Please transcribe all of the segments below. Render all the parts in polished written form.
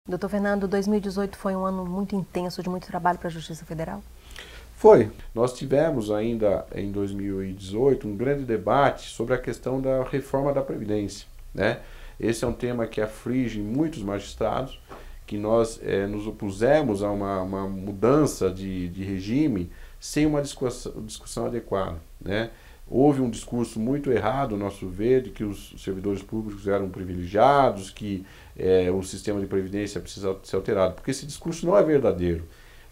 Doutor Fernando, 2018 foi um ano muito intenso, de muito trabalho para a Justiça Federal? Foi. Nós tivemos ainda em 2018 um grande debate sobre a questão da reforma da Previdência, né? Esse é um tema que aflige muitos magistrados, que nós nos opusemos a uma mudança de regime sem uma discussão adequada, né? Houve um discurso muito errado, ao nosso ver, de que os servidores públicos eram privilegiados, que o sistema de previdência precisa ser alterado, porque esse discurso não é verdadeiro.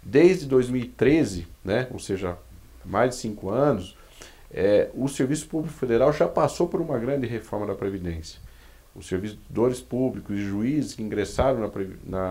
Desde 2013, né, ou seja, mais de 5 anos, o Serviço Público Federal já passou por uma grande reforma da Previdência. Os servidores públicos e juízes que ingressaram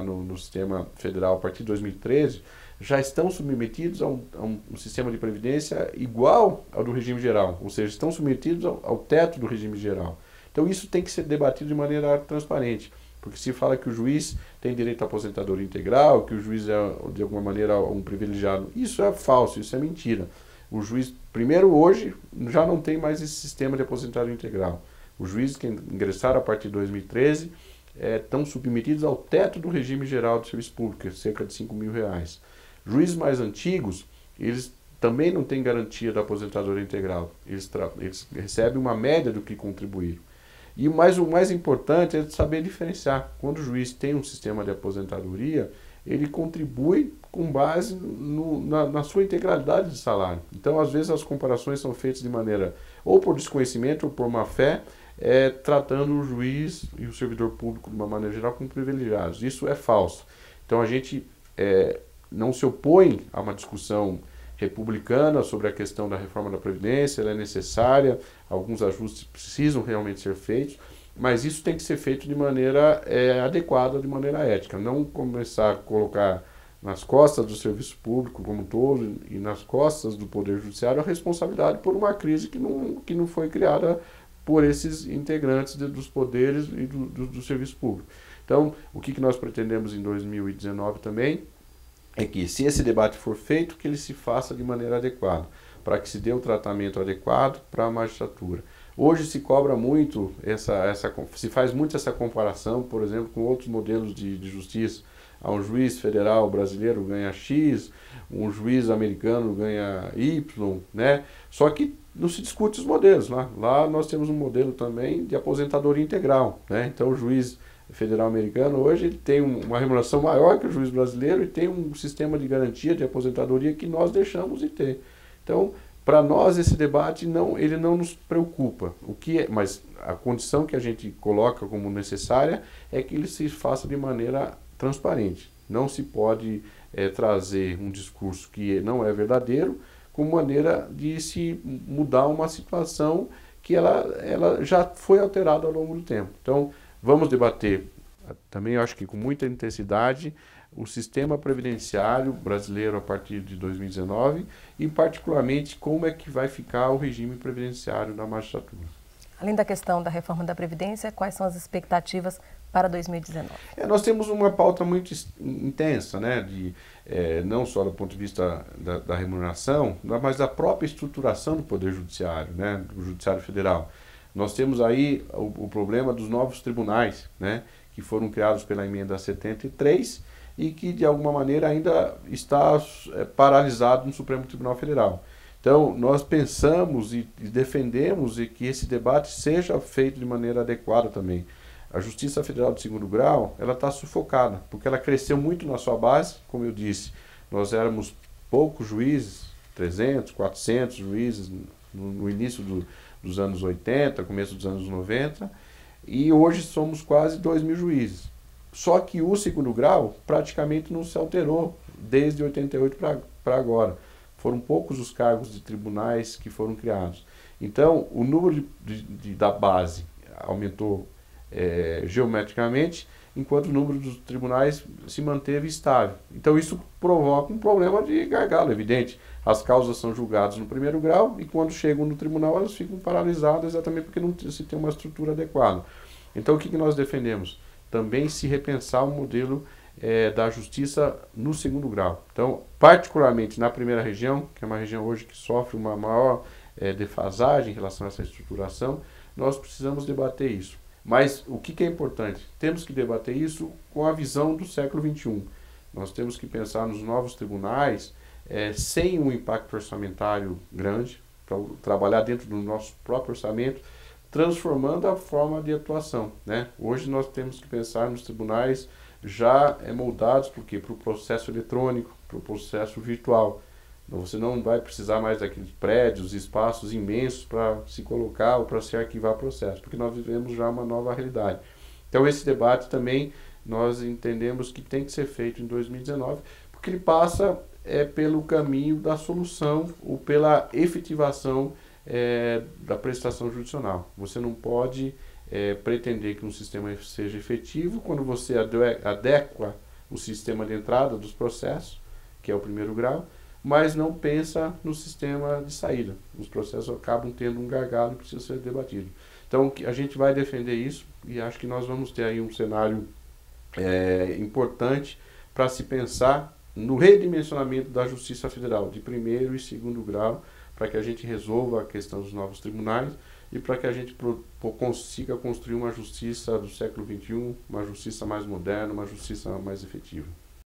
no sistema federal a partir de 2013 já estão submetidos a um sistema de previdência igual ao do regime geral, ou seja, estão submetidos ao teto do regime geral. Então isso tem que ser debatido de maneira transparente, porque se fala que o juiz tem direito à aposentadoria integral, que o juiz é de alguma maneira um privilegiado. Isso é falso, isso é mentira. O juiz, primeiro hoje, já não tem mais esse sistema de aposentadoria integral. Os juízes que ingressaram a partir de 2013 estão submetidos ao teto do regime geral do serviço público, cerca de R$ 5.000. Juízes mais antigos, eles também não têm garantia da aposentadoria integral. Eles recebem uma média do que contribuíram. O mais importante é saber diferenciar. Quando o juiz tem um sistema de aposentadoria, ele contribui com base na sua integralidade de salário. Então, às vezes, as comparações são feitas de maneira ou por desconhecimento ou por má fé, tratando o juiz e o servidor público, de uma maneira geral, como privilegiados. Isso é falso. Então, a gente não se opõe a uma discussão republicana sobre a questão da reforma da Previdência, ela é necessária, alguns ajustes precisam realmente ser feitos, mas isso tem que ser feito de maneira adequada, de maneira ética, não começar a colocar nas costas do serviço público como um todo e nas costas do Poder Judiciário a responsabilidade por uma crise que não foi criada por esses integrantes dos poderes e do serviço público. Então, o que nós pretendemos em 2019 também é que, se esse debate for feito, que ele se faça de maneira adequada, para que se dê um tratamento adequado para a magistratura. Hoje se cobra muito, se faz muito essa comparação, por exemplo, com outros modelos de justiça. Um juiz federal brasileiro ganha X, um juiz americano ganha Y, né? Só que não se discute os modelos. Lá nós temos um modelo também de aposentadoria integral, né? Então o juiz federal americano hoje ele tem uma remuneração maior que o juiz brasileiro e tem um sistema de garantia de aposentadoria que nós deixamos de ter. Então, para nós esse debate ele não nos preocupa. Mas a condição que a gente coloca como necessária é que ele se faça de maneira transparente. Não se pode trazer um discurso que não é verdadeiro como maneira de se mudar uma situação que ela já foi alterada ao longo do tempo. Então, vamos debater, também eu acho que com muita intensidade, o sistema previdenciário brasileiro a partir de 2019 e, particularmente, como é que vai ficar o regime previdenciário da magistratura. Além da questão da reforma da Previdência, quais são as expectativas para 2019? Nós temos uma pauta muito intensa, né, não só do ponto de vista da remuneração, mas da própria estruturação do Poder Judiciário, né, do Judiciário Federal. Nós temos aí o problema dos novos tribunais, né, que foram criados pela emenda 73 e que, de alguma maneira, ainda está paralisado no Supremo Tribunal Federal. Então, nós pensamos e defendemos que esse debate seja feito de maneira adequada também. A Justiça Federal de segundo grau, ela está sufocada, porque ela cresceu muito na sua base, como eu disse. Nós éramos poucos juízes, 300, 400 juízes no início dos anos 80, começo dos anos 90, e hoje somos quase 2.000 juízes. Só que o segundo grau praticamente não se alterou desde 88 para agora. Foram poucos os cargos de tribunais que foram criados. Então, o número da base aumentou geometricamente, enquanto o número dos tribunais se manteve estável. Então isso provoca um problema de gargalo, evidente. As causas são julgadas no primeiro grau e quando chegam no tribunal elas ficam paralisadas exatamente porque não se tem uma estrutura adequada. Então o que nós defendemos? Também se repensar o modelo da justiça no segundo grau. Então, particularmente na primeira região, que é uma região hoje que sofre uma maior defasagem em relação a essa estruturação, nós precisamos debater isso. Mas o que é importante? Temos que debater isso com a visão do século XXI. Nós temos que pensar nos novos tribunais sem um impacto orçamentário grande, para trabalhar dentro do nosso próprio orçamento, transformando a forma de atuação, né? Hoje nós temos que pensar nos tribunais já moldados para o processo eletrônico, para o processo virtual. Você não vai precisar mais daqueles prédios, espaços imensos para se colocar ou para se arquivar processo, porque nós vivemos já uma nova realidade. Então esse debate também nós entendemos que tem que ser feito em 2019, porque ele passa pelo caminho da solução ou pela efetivação da prestação judicional. Você não pode pretender que um sistema seja efetivo quando você adequa o sistema de entrada dos processos, que é o primeiro grau, mas não pensa no sistema de saída. Os processos acabam tendo um gargalo que precisa ser debatido. Então a gente vai defender isso e acho que nós vamos ter aí um cenário importante para se pensar no redimensionamento da Justiça Federal, de primeiro e segundo grau, para que a gente resolva a questão dos novos tribunais e para que a gente consiga construir uma justiça do século XXI, uma justiça mais moderna, uma justiça mais efetiva.